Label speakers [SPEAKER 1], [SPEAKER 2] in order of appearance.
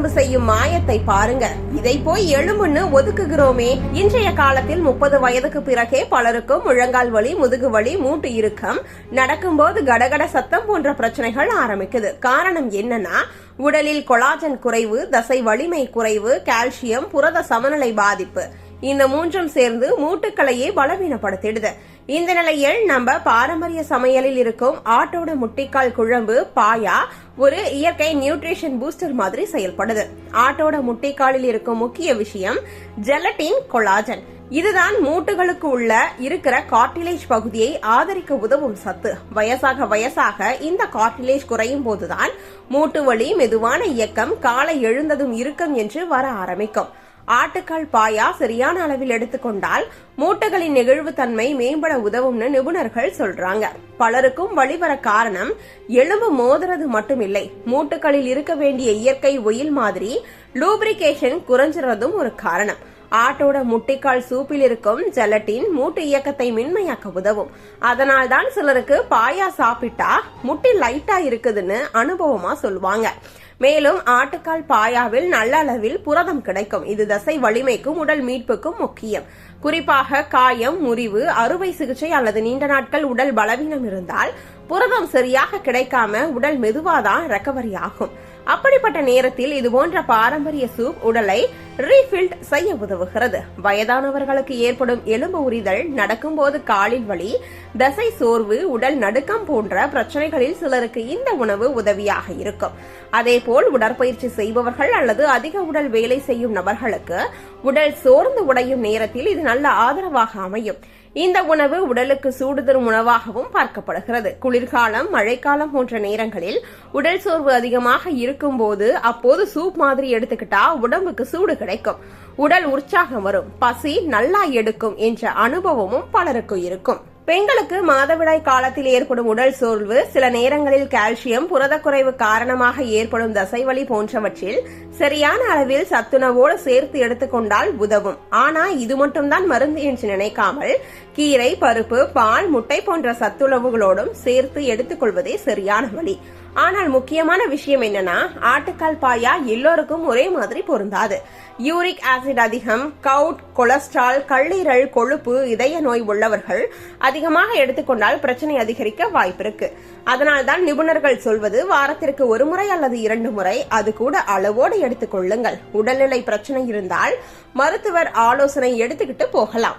[SPEAKER 1] உடம்பு செய்யும் மாயத்தை பாருங்க. இதை போய் எலும்புன்னு ஒதுக்குகிறோமே. இன்றைய காலத்தில் 30 வயதுக்கு பிறகே பலருக்கும் முழங்கால் வலி, முதுகு வலி, மூட்டு இறுக்கம், நடக்கும்போது கடகட சத்தம் போன்ற பிரச்சனைகள் ஆரம்பிக்குது. காரணம் என்னன்னா, உடலில் கொலாஜன் குறைவு, தசை வலிமை குறைவு, கால்சியம், புரத சமநிலை பாதிப்பு, இந்த மூன்றும் சேர்ந்து மூட்டுக்களையே பலவீனப்படுத்திடுது. இந்த நிலையில் நம்ம பாரம்பரிய சமையலில் இருக்கும் ஆட்டோட முட்டைக்கால் குழம்பு, பாயா ஒரு இயற்கை நியூட்ரிஷன் பூஸ்டர் மாதிரி செயல்படுது. ஆட்டோட முட்டைக்காலில் இருக்கும் முக்கிய விஷயம் ஜெலட்டின், கொலாஜன். இதுதான் மூட்டுகளுக்கு உள்ள இருக்கிற கார்டிலேஜ் பகுதியை ஆதரிக்க உதவும் சத்து. வயசாக இந்த கார்டிலேஜ் குறையும் போதுதான் மூட்டு வலி, மெதுவான இயக்கம், காலை எழுந்ததும் இறுக்கம் என்று வர ஆரம்பிக்கும். ஆட்டுக்கால் பாயா சரியான அளவில் எடுத்துக்கொண்டால் மூட்டுகளின் நெகிழ்வு தன்மை மேம்பட உதவும்னு நிபுணர்கள் சொல்றாங்க. பலருக்கும் வலி வர காரணம் எலும்பு மோதுறது மட்டுமில்லை, மூட்டுகளில் இருக்க வேண்டிய இயற்கை ஒயில் மாதிரி லூப்ரிகேஷன் குறைஞ்சிறதும் ஒரு காரணம். ஆட்டோட முட்டைக்கால் சூப்பில் இருக்கும் ஜெலட்டின் மூட்டு இயக்கத்தை மென்மையாக்க உதவும். அதனால்தான் சிலருக்கு பாயா சாப்பிட்டா முட்டி லைட்டா இருக்குதுன்னு அனுபவமா சொல்லுவாங்க. மேலும் ஆட்டுக்கால் பாயாவில் நல்ல அளவில் புரதம் கிடைக்கும். இது தசை வலிமைக்கும் உடல் மீட்புக்கும் முக்கியம். குறிப்பாக காயம், முறிவு, அறுவை சிகிச்சை அல்லது நீண்ட நாட்கள் உடல் பலவீனம் இருந்தால் புரதம் சரியாக கிடைக்காம உடல் மெதுவாதான் ரெக்கவரி ஆகும். அப்படிப்பட்ட நேரத்தில் இதுபோன்ற பாரம்பரிய சூப் உடலை ரீஃபில்ட் செய்ய உதவுகிறது. வயதானவர்களுக்கு ஏற்படும் எலும்பு உரிதல், நடக்கும்போது காலில் வலி, தசை சோர்வு, உடல் நடுக்கம் போன்ற பிரச்சனைகளில் சிலருக்கு இந்த உணவு உதவியாக இருக்கும். அதேபோல் உடற்பயிற்சி செய்பவர்கள் அல்லது அதிக உடல் வேலை செய்யும் நபர்களுக்கு உடல் சோர்ந்து உடையும் நேரத்தில் இது நல்ல ஆதரவாக அமையும். இந்த உணவு உடலுக்கு சூடு தரும் உணவாகவும் பார்க்கப்படுகிறது. குளிர்காலம், மழைக்காலம் போன்ற நேரங்களில் உடல் சோர்வு அதிகமாக இருக்கும் போது அப்போது சூப் மாதிரி எடுத்துக்கிட்டா உடம்புக்கு சூடு கிடைக்கும், உடல் உற்சாகம் வரும், பசி நல்லா எடுக்கும் என்ற அனுபவமும் பலருக்கு இருக்கும். பெண்களுக்கு மாதவிடாய் காலத்தில் ஏற்படும் உடல் சோர்வு, சில நேரங்களில் கால்சியம், புரதக்குறைவு காரணமாக ஏற்படும் தசைவலி போன்றவற்றில் சரியான அளவில் சத்துணவோடு சேர்த்து எடுத்துக்கொண்டால் உதவும். ஆனா இது மட்டும்தான் மருந்து என்று நினைக்காமல் கீரை, பருப்பு, பால், முட்டை போன்ற சத்துணவுகளோடும் சேர்த்து எடுத்துக்கொள்வதே சரியான வழி. ஆனால் முக்கியமான விஷயம் என்னன்னா, ஆட்டுக்கால் பாயா எல்லோருக்கும் ஒரே மாதிரி பொருந்தாது. யூரிக் ஆசிட் அதிகம், கவுட், கொலஸ்ட்ரால், கல்லீரல், கொழுப்பு, இதய நோய் உள்ளவர்கள் அதிகமாக எடுத்துக்கொண்டால் பிரச்சனை அதிகரிக்க வாய்ப்பிருக்கு. அதனால்தான் நிபுணர்கள் சொல்வது வாரத்திற்கு 1 முறை அல்லது 2 முறை, அது கூட அளவோடு எடுத்துக்கொள்ளுங்கள். உடல்நிலை பிரச்சனை இருந்தால் மருத்துவர் ஆலோசனை எடுத்துக்கிட்டு போகலாம்.